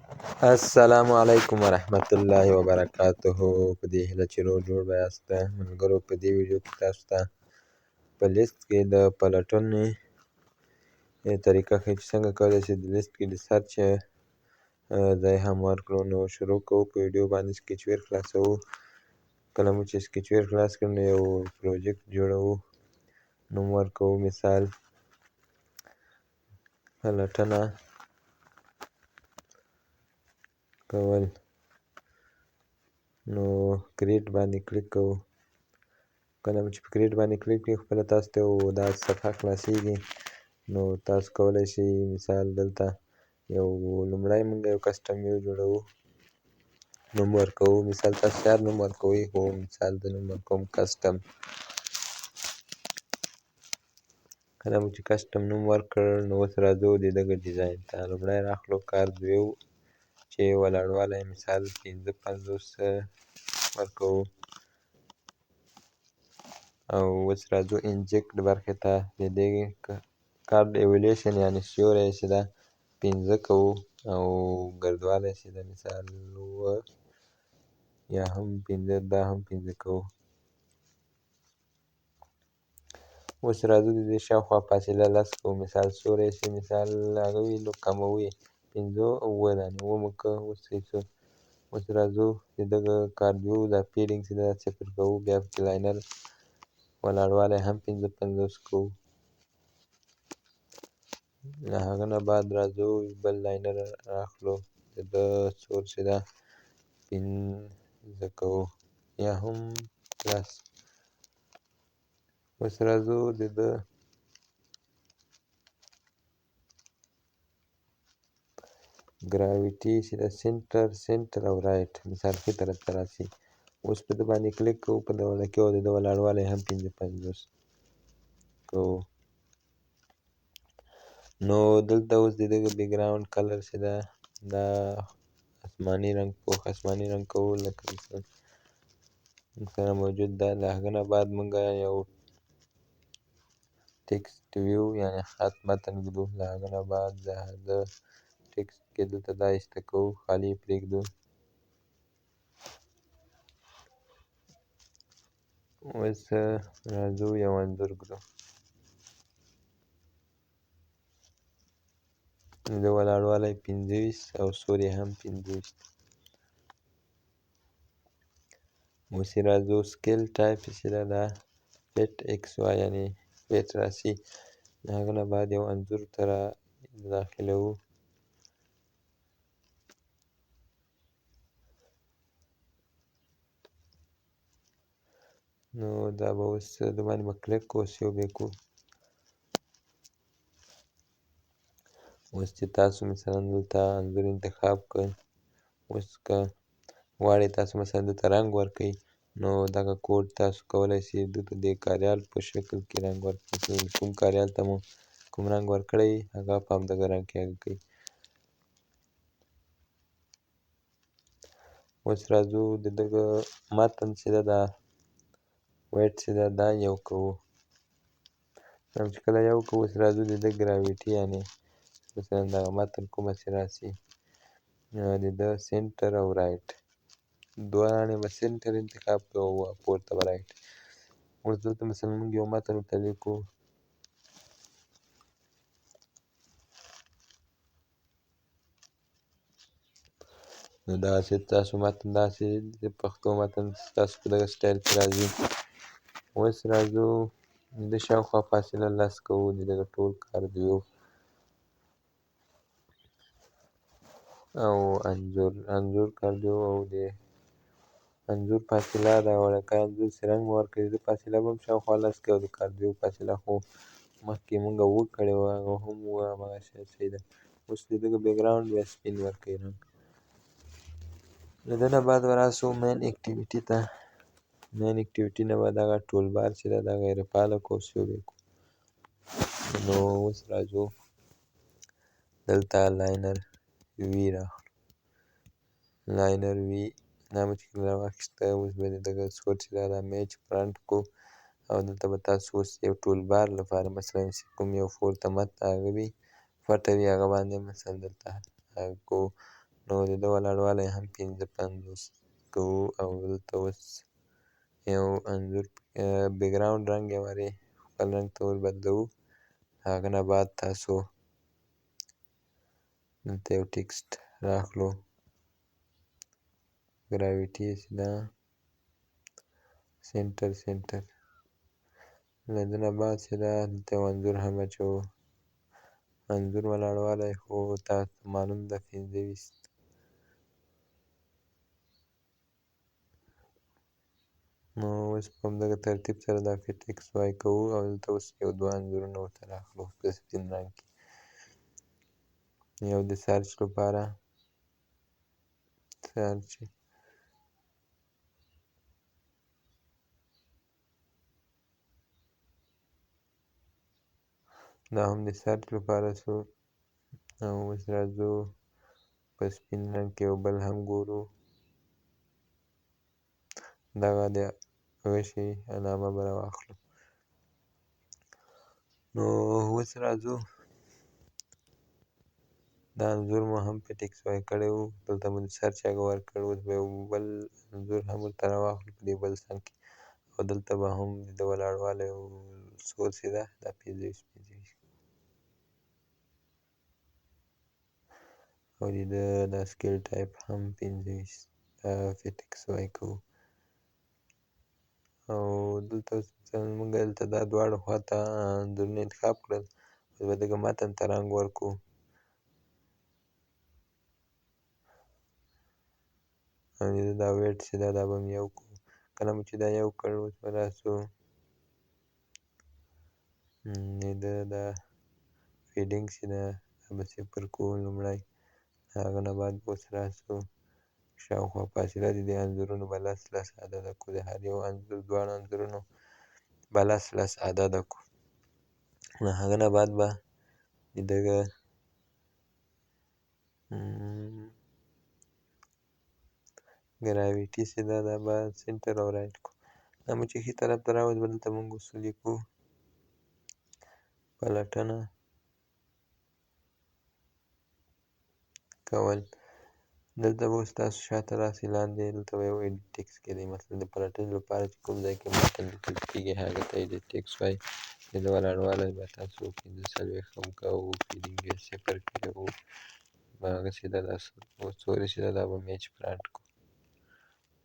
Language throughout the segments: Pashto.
السلام علیکم ورحمت الله وبرکاته. په دې هیله چې روغ جوړ به یاست ملګرو. په دې ویډیو کې تاسو ته په لیست کې د پلټنې طریقه ښیي چې څنګه کولی شئ د لیست کې د سرچ ځای هم ورکړو. نو شروع کوو په ویډیو باندې. سکیچ خلاصوو. کله مو چې سکیچ خلاص کړو نو یو پروجیکټ جوړوو، نوم ورکوو، مثال پلټنه کول. نو کریټ باندې کلیک کوو. کله چې په کریټ باندې کلیک کړئ خپله تاسو ته یو دا صفحه خلاصیږي. نو تاسو کولی شئ مثال دلته لومړی موږ یو کسټم ویو جوړوو، نوم ورکوو. مثال تاسو هر نوم ورکوئ، خو مثال زه نوم ورکوم کسټم. کله مو چې کسټم نوم ورکړ نو اوس راځو د دغه ډیزاین ته. لومړی راخلو کارد ویو چې ولاړوالی مثال 55 ورکوو. او اوس راځو انجکټ برخې ته. د دې کارد ایولیشن یعنې سیوری چې ده 5 کوو، او ګردوالی چې ده مثال 9 یا هم 5، دا هم 5 کوو. اوس راځو د دې شاوخوا فاصله 10 کوو. مثال سیوری چې مثال هغه وي نو کموو یې 5 او 7 دانې 7 مو که. اوس راځو د دغه کارد ویو دا فیلینګ چې ده 0 کوو. بیا پکې لاینر ولاړوالی هم 50 کوو. له هغه نه بعد راځو بل لاینر راخلو، د ده سور چې ده 5 کوو یا هم پلس. اوس راځو د ده ګراویټي چې ده سنټر او رایټ مثال ښي طرف ته راسي. اوس په ده باندې کلیک کوو په دغه کې، او د ده ولاړوالی هم 55 کوو. نو دلته اوس د دغه بیکګراوند کلر چې ده دا آسماني رنګ، پوخ آسماني رنګ کوو لکه سره موجود ده. له هغه نه بعد موږ یو ټکسټ ویو یعنې خط متن ږدو. له هغه نه بعد د هغه ټکسټ کې دلته دا ایسته کوو، خالي یې پرېږدو. اوس راځو یو انځور ږدو. د ولاړوالی 25 او سور یې هم 25. اوس راځو سکیل ټایپ چې ده دا فټ ایکس وای یعنې فټ راسي. له هغه نه بعد یو انځور ته را داخلوو. نو دا به اوس د باندې به کلیک کوو، سیو به یې کوو. اوس چې تاسو مثلا دلته انځور انتخاب کړئ، اوس که غواړئ تاسو مثلا دلته رنګ ورکړئ نو دغه کوډ تاسو کولی شئ دلته د کاریال په شکل کې رنګ ورکړئ. کوم کاریال ته مو کوم رنګ ورکړی هغه په همدغه رنګ کې هغه کوي. اوس راځو د دغه متن چې ده دا ویټ چې ده دا 1 کوو. چې کله 1 کوو اوس راځو د ده ګراویټي یعنې مثلا دغه متن کومه چې راسي د ده سنټر او رایټ دواړې به سنټر انتخاب کړو او پورته به رایټ. اوس دلته مثلا موږ یو متن ورته لیکو. نو دغسې تاسو متن داسې د پښتو متن ستاسو په دغه سټایل کې راځي. اوس راځو د ده شاوخوا فاصله 10 کوو. د دغه ټول کارد ویو او انځور کارد ویو او د انځور فاصله د وړوکی انځور چې رنګ مو ورکړی د ده فاصله به هم شاوخوا 10 کوو. د کارد ویو فاصله خو مخکې موږ 7 کړې وه، هغه هم همغسې صحیح ده. اوس د دغه بیکګراوند بیا سپین ورکوئ رنګ. له ده نه بعد به راسو مین اکټیویټي ته. مین اکټیویټي نه به دغه ټول بار چې ده دا غیر فعاله کړو، سیو به یې کړو. نو اوس راځو دلته لاینر وي راخلو. لاینر وي دا مو چې کله راواخیسته اوس به د دغه سور چې ده دا میچ فرنټ کړو. او دلته به تاسو اوس یو ټول بار لپاره مثلا چې کوم یو پورته متن هغه وي پټه وي هغه باندې مثلا دلته هغه کوو. نو د ده ولاړوالی هم ۵۵ کوو او دلته اوس یو انځور بیکګراونډ رنګ یې ورې خپل رنګ ته وربدلوو. هغه نه بعد تاسو دلته یو ټکسټ راخلو، ګراویټي یې سیده سینټر له ده نه بعد سیده دلته یو انځور هم اچوو. انځور ولاړوالی خو تاسو ته معلوم ده ۲۵. نو اوس په همدغه ترتیب سره دا فټ ایکس وای کوو او دلته اوس یو دوه انځورونه ورته راخلو په سپین رنګ کې. یو د سرچ لپاره سرچ دا هم د سرچ لپاره شو او اوس راځو په سپین رنګ کې یو بل هم ګورو، دغه د هغه شي علامه به راواخلو. نو اوس راځو دا انځور مو هم فټ ایکس وای کړی وو، دلته مو د سرچ هغه ورکړ. اوس به یو بل انځور هم ورته راواخلو په دې بل څنګ کې او دلته به هم د ولاړوالی او سورس یې ده دا ۲۵ او د ده دا سکیل ټایپ هم 25 دا فټ ایکس وای کوو. او دلته اوس مثلاً موږ دلته دا دواړه خواته انځورونه انتخاب کړل، اوس به دغه متن ته رنګ ورکړو. او د ده دا ویټ چې دا به مو یو کړو. کله مو چې دا یو کړ اوس به راسو د ده دا فیډینګ چې ده دا به ۰ کوو لومړی. هغه نه بعد اوس راسو شاوخوا فاصله د دې انځورونو به ۱۰ عدده کړو، د هر یو انځور دواړو انځورونو به ۱۰ عدده کړو. نو هغه نه بعد به د دغه ګراویټي چې ده دا به سینټر او رایټ کړو. دا مو چې ښي طرف ته راوړو دلته مونږ اوس ولیکو پلټنه کول. دلته به اوس تاسو شاته راسئ، لاندې دلته به یو ایډیټ ټکسټ کېدی، مثلا د پلټنې لپاره چې کوم ځای کې متن لیکل کېږي هغه ته ایډیټ ټکسټ وایي. د ده ولاړوالی به تاسو ۴۵ هم کوو، فیډینګ یې ۰ کوو، هغسې ده دا سوري چې ده دا به میچ فرانټ کړو.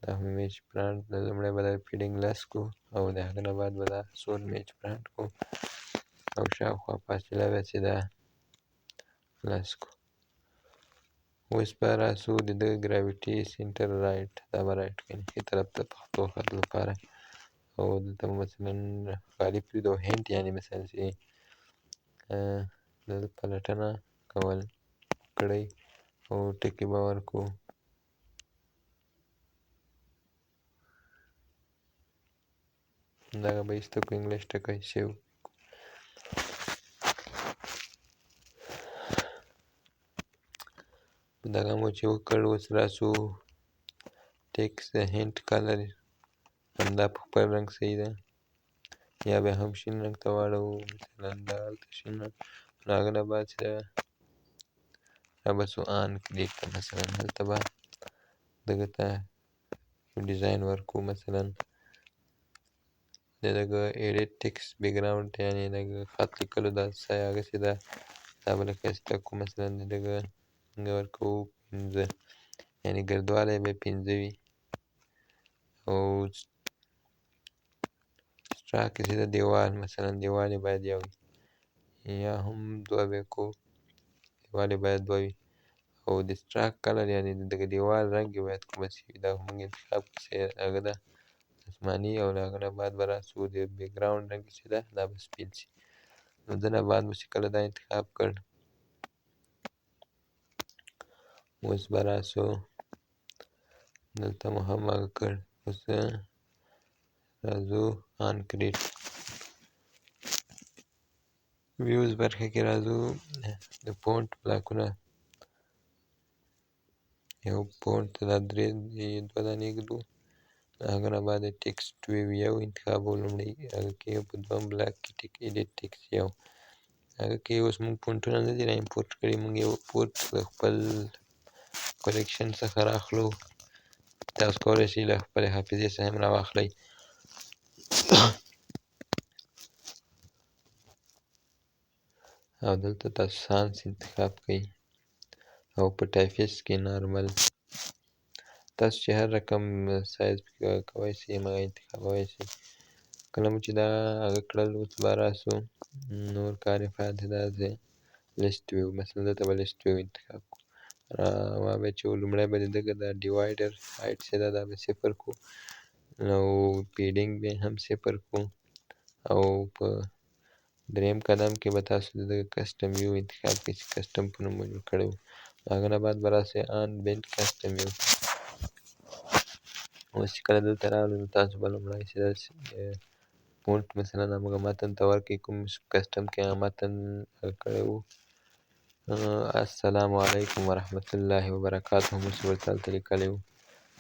دا به میچ فرانټ د لومړی به دا فیډینګ ۱۰ کړو او د هغه نه بعد به دا سور میچ فرانټ کړو او شاوخوا فاصله به چې ده ۱۰ کړو. اوس به راسو د ده ګراویټي سینټر رایټ دا به رایټ کړو، یعنې ښي طرف ته پښتو خط لپاره. او دلته به مثلا خالي پرېږدو هینټ یعنې مثال چې د ده پلټنه کول کړئ او ټکي به ورکړو. دغه به ایسته کړو انګلیش ټکی سیو. دغه مو چې وکړ اوس راسو ټکسټ هینټ کلر همدا په خپل رنګ صحیح ده یا بیا هم شین رنګ ته واړوو، مثلا دا هلته شین رنګ. نو هغه نه بعد چې ده را به سو آن کلیک ته، مثلا هلته به دغه ته ډیزاین ورکړو، مثلا د دغه ایډیټ ټکسټ بیکګراونډ یعنې دغه خط لیکلو دا ځای هغسې ده، دا به لکه ښایسته کړو. مثلا د دغه څنګه ورکوو ۵ یعنې ګردوالی به یې ۵ وي او سټراک چې ده دیوال مثلا دیوال یې باید یو وي یا هم ۲ به یې کړو، دیوال یې باید ۲ وي او د سټراک کلر یعنې د دغه دیوال رنګ یې باید کومه سي وي، دا به مونږ انتخاب کړو چې هغه ده آسماني. او له هغه نه بعد به راسو د بیکګراونډ رنګ چې ده دا به سپین سي. نو ده نه بعد مو چې کله دا انتخاب کړ اوس به راسو دلته مو هم هغه کړ. اوس راځو آن کریټ ویوز برخه کې راځو د فونټ بلاکونه یو فونټ دا ۲ دانې ږدو. هغه نه بعد د ټکسټ ویو یو انتخابوو لومړی، هغه کې په دویم بلاک کې ایډیټ ټکسټ یو، هغه کې اوس مونږ فونټونه نه دي را امپورټ کړي، مونږ یې امپورټ د خپل کلیکشن څخه راخلو. تاسو کولی شئ له خپلې حافظې څخه هم راواخلئ. او دلته تاسو سانس انتخاب کړئ او په ټایفیس کې نارمل تاسو چې هر رقم سایز پکې کولی شئ هم هغه انتخابولی شئ. کله مو چې دا هغه کړل اوس به راسو نور کار یې پاتې دا دی لیست ویو. مثلا دلته به لیست ویو انتخاب کړو. ما به چې لومړی به د دغه دا ډیوایډر هایټ چې ده دا به 0 کړو او پیډینګ به هم 0 کړو او په دریم قدم کې به تاسو د دغه کسټم ویو انتخاب کړئ چې کسټم په نوم مو جوړ کړی و. هغه نه بعد به راسئ آن بینډ کسټم ویو. اوس چې کله دلته راغلو نو تاسو به لومړی چې داسې فونټ مثلا همغه متن ته ورکړئ کوم کسټم کې هغه متن کړی و. السلام علیکم ورحمة الله وبرکاته مو چې ورته هلته لیکلی و.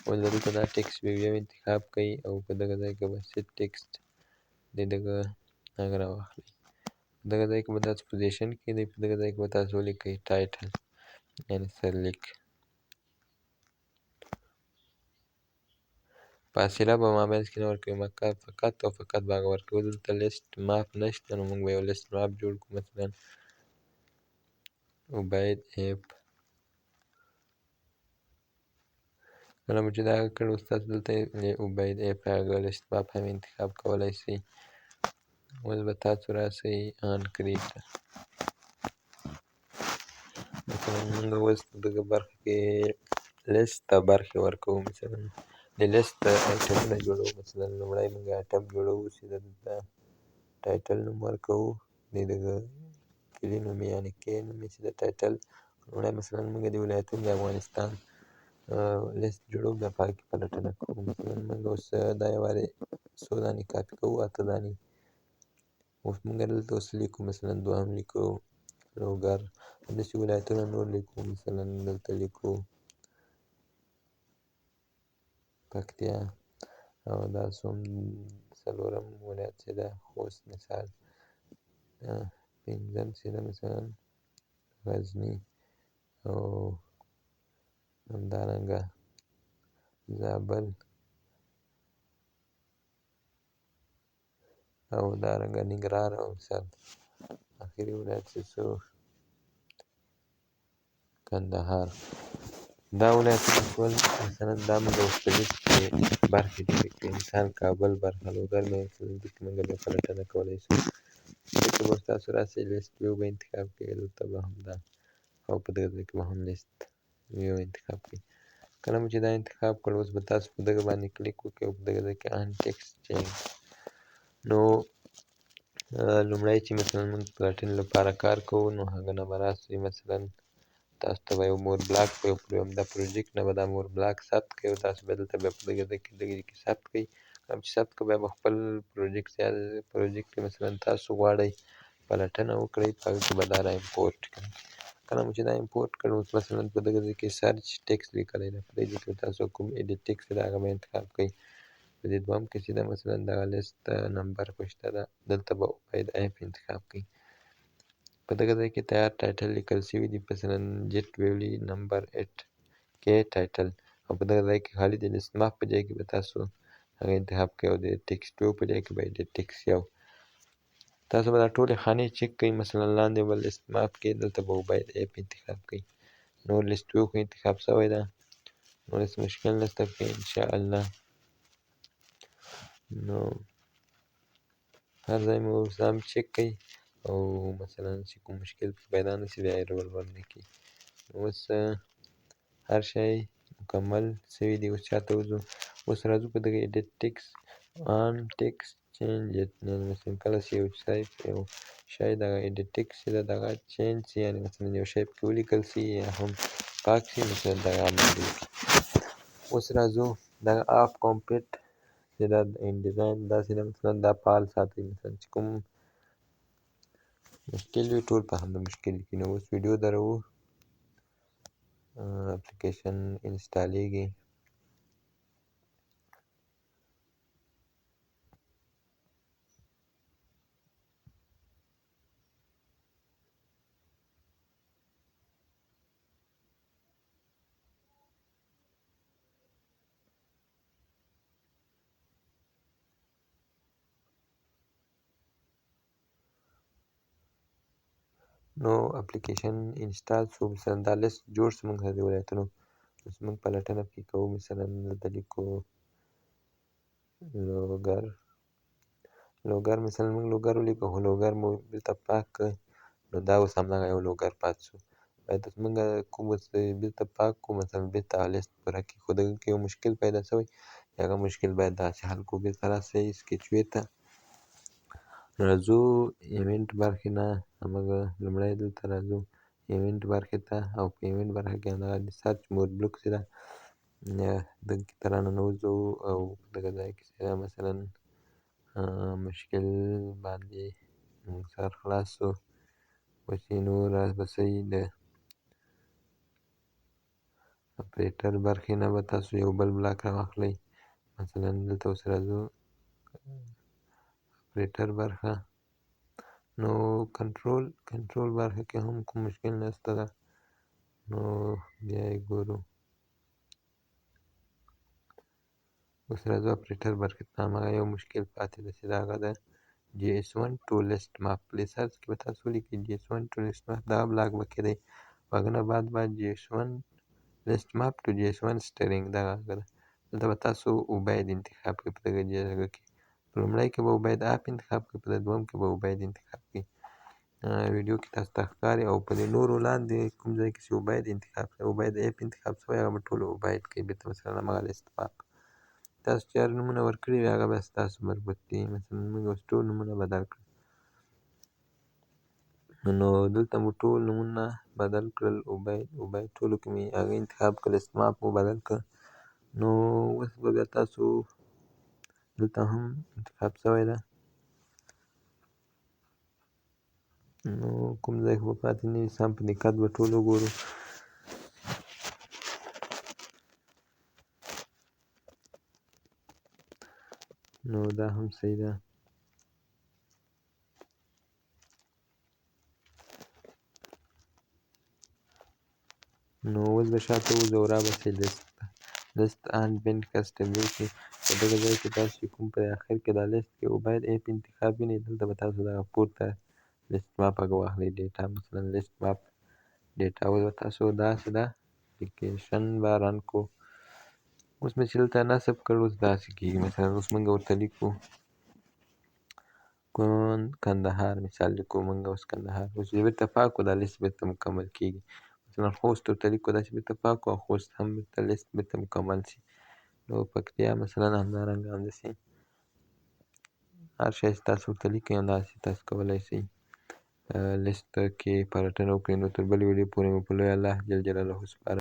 اوس دلته دا ټکسټ ویو انتخاب کړئ او په دغه ځای کې به سیټ ټکسټ د دغه هغه راواخلئ. په دغه ځای کې به تاسو پوزیشن کښېږدئ. په دغه ځای کې به تاسو ولیکئ ټایټل یعنې سرلیک. فاصله به مابینځ کې نه ورکوئ فقط او فقط به هغه ورکوئ. دلته لیست ماپ نشته نو موږ به یو لیست ماپ جوړ کړو. مثلا عبید ایپ کله مو چې دا کړ اوس تاسو دلته عبید ایپ هغه لیست ماپ هم انتخاب کولی شئ. اوس به تاسو راسئ آن کریټر. مثلا موږ اوس په دغه برخه کې لیست ته برخې ورکوو. مثلا د لیست آیټمونه جوړوو. مثلا لومړی موږ آیټم جوړوو چې دلته ټایټل نوم ورکوو د دغه کلي نوم یعنې کې نوم چې د ټایټل لومړی مثلا موږ د ولایتونو د افغانستان لیست جوړوو بیا په هغه کې پلټنه کوو. مثلا موږ اوس دا یوارې څو دانې کاپي کوو 8 دانې. اوس موږ دلته اوس لیکو مثلا دوهم لیکو لوګر همداسې ولایتونه نور لیکو. مثلا دلته لیکو پکتیا او دا څلورم ولایت چې ده خوست مثال. پنځم چې ده مثلا غزني او همدارنګه زابل او همدارنګه ننګرهار او مثال اخري ولایت چې څو کندهار. دا ولایتونه ټول مثلا دا موږ اوس په لیست کې برخې جوړې کړې. مثال کابل برخه لوګر مې مثلا دلته موږ بیا پلټنه کولی شو. دلته به تاسو راسئ لیست ویو به انتخاب کړئ. دلته به همدا او په دغه ځای کې به هم لیست ویو انتخاب کړئ. کله مو چې دا انتخاب کړ اوس به تاسو په دغه باندې کلیک وکړئ او په دغه ځای کې آن ټکسټ چینج. نو لومړی چې مثلا موږ پلټنې لپاره کار کوو نو هغه نه به راسئ. مثلا تاسو ته به یو مور بلاک په یو همدا پروجیکټ نه به دا مور بلاک ثبت کړئ او تاسو به دلته بیا په دغه ځای کې ثبت کړئ. کله چې ثبت کړئ بیا به خپل پروجیکټ کې مثلا تاسو غواړئ پلټنه وکړئ په هغه کې به دا را امپورټ کړئ. کله مو چې دا امپورټ کړ اوس مثلا په دغه ځای کې سرچ ټکسټ لیکلی ده. په دې ځای کې تاسو کوم ایډیټ ټکسټ ده هغه به انتخاب کړئ. په دې دوهم کې چې ده مثلا دغه لیست نمبر خو شته ده دلته به عبید ایپ انتخاب کړئ. په دغه ځای کې تیار ټایټل لیکل شوي دي. مثلا جیت ویولي نمبر 8 کې ټایټل او په دغه ځای کې خالي د لیست ماپ په ځای کې به تاسو هغه انتخاب کړئ او د ټکسټ ویو په ځای کې به ایډیټ ټکسټ یو. تاسو به دا ټولې خانې چک کړئ. مثلا لاندې به لیست ماپ کې دلته به عبید ایپ انتخاب کړئ. نور لیست ویو خو انتخاب شوی ده نور هېڅ مشکل نشته که انشاءالله. نو هر ځای مو اوس هم چک کړئ او مثلا چې کوم مشکل پکې پیدا نه شي بیا ایرر ورنه کړي. اوس هر شی مکمل شوي دي. اوس چاته وځو اوس راځو په دغه ایډیټ ټکسټ آن ټکسټ چینج یعنې مثلا کله چې یو شی دغه ایډیټ ټکسټ چې ده دغه چینج شي یعنې مثلا یو شی پکې ولیکل شي یا هم پاک شي مثلا دغه عمل وکړي. اوس راځو دغه آف کمپلیټ چې دا ان ډیزاین داسې ده مثلا دا فعال ساتئ. مثلا چې کوم مشکل وي ټول په همدا مشکل کې. نو اوس ویډیو دروو اپلیکیشن انسټالیږي. نو اپلیکیشن انسټال شو، مثلا دا لیست جوړ شو موږ د ولایتونو، اوس موږ پلټنه پکې کوو. مثلا دلته لیکو لوګر مثلا موږ لوګر ولیکو، خو لوګر مو دلته پاک کړ، نو دا اوس همدغه یو لوګر پاتې شو. باید موږ کوم اوس بېرته پاک کړو، مثلا بېرته لیست پوره کړو، خو دغه کې یو مشکل پیدا شوی، هغه مشکل باید داسې حل کړو. بېرته راشئ سکیچ وې ته، راځو ایونټ برخې نه همغه لومړی دلته راځو ایونټ برخې ته، او په ایونټ برخه کې همدغه د سرچ مور بلوکس ده، دغه کې ته راننوځو او دغه ځای کې چې مثلا مشکل باندې سر خلاص شو، اوس نو راپسې د اپریټر برخې نه به تاسو یو بل بلاک راواخلئ. مثلا دلته اوس راځو اپریټر برخه، نو کنټرول برخه کې هم کوم مشکل نشته ده، نو بیا یې ګورو. اوس راځو اپریټر برخې ته، همغه یو مشکل پاتې ده چې د هغه د GS1 to list map په سرچ کې به تاسو ولیکئ GS1 to list map، دغه بلاک به کېدی، هغه نه بعد GS1 list map to GS1 string دغه ده. دلته به تاسو عبید انتخاب کړئ، په دغه جګه کې په لومړی کې به عبید اپ انتخاب کړئ، په دویم کې به عبید انتخاب کړئ. ویډیو کې تاسو ته ښکاري، او په دې نورو لاندې کوم ځای کې چې عبید انتخاب شوی، عبید اپ انتخاب شوی، هغه به ټول عبید کوي بېرته. مثلا همغه لیست ماپ تاسو چې هر نومونه ورکړي وي هغه به ستاسو مربوط دي. مثلا موږ اوس ټول نومونه بدل کړل، نو دلته مو ټول نومونه بدل کړل، عبید ټولو کې مې هغه انتخاب کړل، لیست ماپ مو بدل کړ. نو اوس به بیا تاسو دلته هم انتخاب شوی ده، نو کوم ځای خو به پاتې نه وي، سم په دقت به ټول وګورو. نو دا هم صحیح ده. نو اوس به شاته وځو او راباسئ لیست اند بینډ کسټم ویو کې، په دغه ځای کې تاسو چې کوم په اخر کې دا لیست کې عبید اپ انتخاب وینئ، دلته به تاسو دغه پورته لیست ماپ هغه واخلئ ډیټا، مثلا لیست ماپ ډیټا. اوس به تاسو داسې ده اپلیکیشن به رن کړو. اوس مې چې دلته نصب کړ اوس داسې کېږي، مثلا اوس موږ ورته لیکو کندهار، مثال لیکو موږ اوس کندهار، اوس چې بېرته پاک کړو دا لیست بېرته مکمل کېږي. مثلا خوست ورته لیکو، داسې بېرته پاک کړو او خوست هم بېرته لیست بېرته مکمل شي. نو پکتیا مثلا همدارنګه همداسې هر شی چې تاسو ورته لیکئ همداسې تاسو کولی شئ لیست کې پلټنه وکړئ. نو تر بلې ویډیو پورې مو په لوی الله جل جلاله سپارم.